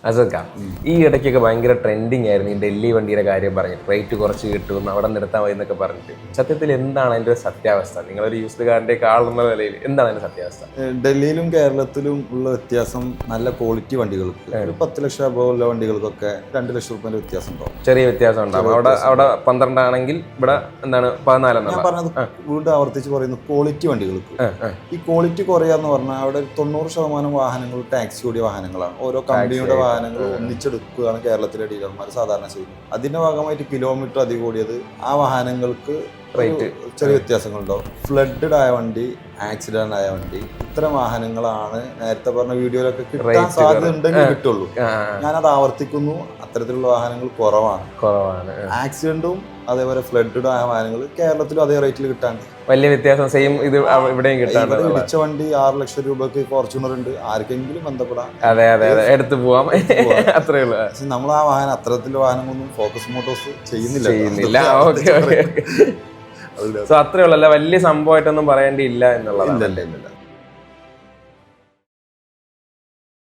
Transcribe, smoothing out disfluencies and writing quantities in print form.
അസക്ക ഈ ഇടയ്ക്കൊക്കെ ഭയങ്കര ട്രെൻഡിങ് ആയിരുന്നു ഈ ഡൽഹി വണ്ടിയുടെ കാര്യം പറഞ്ഞു, റേറ്റ് കുറച്ച് കിട്ടും, അവിടെ നിർത്താൻ മതി എന്നൊക്കെ പറഞ്ഞിട്ട്. സത്യത്തിൽ എന്താണ് അതിൻ്റെ ഒരു സത്യാവസ്ഥ? നിങ്ങളൊരു യൂസ്ഡ് കാറിന്റെ ആളെന്ന നിലയിൽ എന്താണ് അതിന്റെ സത്യാവസ്ഥ? ഡൽഹിയിലും കേരളത്തിലും ഉള്ള വ്യത്യാസം നല്ല ക്വാളിറ്റി വണ്ടികൾക്ക് ഒരു 10 ലക്ഷം അബോവുള്ള വണ്ടികൾക്കൊക്കെ 2 ലക്ഷം രൂപ വ്യത്യാസം ഉണ്ടാവും. ചെറിയ വ്യത്യാസം ഉണ്ടാവും. അവിടെ 12 ആണെങ്കിൽ ഇവിടെ എന്താണ് 14. ഞാൻ പറഞ്ഞത് വീണ്ടും ആവർത്തിച്ച് പറയുന്നു, ക്വാളിറ്റി വണ്ടികൾക്ക്. ഈ ക്വാളിറ്റി കുറയാന്ന് പറഞ്ഞാൽ അവിടെ 90% വാഹനങ്ങൾ ടാക്സി ഓടിയ വാഹനങ്ങളാണ്. ഓരോ കമ്പനിയുടെ വാഹനങ്ങൾ ഒന്നിച്ചെടുക്കുകയാണ് കേരളത്തിലെ ഡീലർമാർ സാധാരണ ചെയ്യുന്നത്. അതിന്റെ ഭാഗമായിട്ട് കിലോമീറ്റർ അധികം ഓടിയത് ആ വാഹനങ്ങൾക്ക് ചെറിയ വ്യത്യാസങ്ങളുണ്ടാവും. ഫ്ലഡഡ് ആയ വണ്ടി, ആക്സിഡന്റ് ആയ വണ്ടി, ഇത്തരം വാഹനങ്ങളാണ് നേരത്തെ പറഞ്ഞ വീഡിയോയിലൊക്കെ കിട്ടാൻ സാധ്യത ഉണ്ടെങ്കിൽ കിട്ടുള്ളൂ. ഞാനത് ആവർത്തിക്കുന്നു, അത്തരത്തിലുള്ള വാഹനങ്ങൾ കുറവാണ്. ആക്സിഡന്റും അതേപോലെ ഫ്ലഡഡ് ആയ വാഹനങ്ങൾ കേരളത്തിലും അതേ റേറ്റിൽ കിട്ടാണ്ട് വലിയ വ്യത്യാസം സെയിം ഇത് ഇവിടെയും കിട്ടാണ്ട്. ഇടിച്ച വണ്ടി 6 ലക്ഷം രൂപക്ക് ഫോർച്യൂണർ ഉണ്ട്, ആർക്കെങ്കിലും ബന്ധപ്പെടാം, അതെ അതെ അതെ എടുത്തു പോവാം, അത്രേ ഉള്ളൂ. പക്ഷെ നമ്മൾ ആ വാഹനം അത്തരത്തിലുള്ള വാഹനങ്ങളൊന്നും ഫോക്കസ് മോട്ടോഴ്സ് ചെയ്യുന്നില്ല. Okay okay. സോ അത്രേ ഉള്ളൂ, അല്ല വലിയ സംഭവമായിട്ടൊന്നും പറയേണ്ടിയില്ല എന്നുള്ളതാണ്.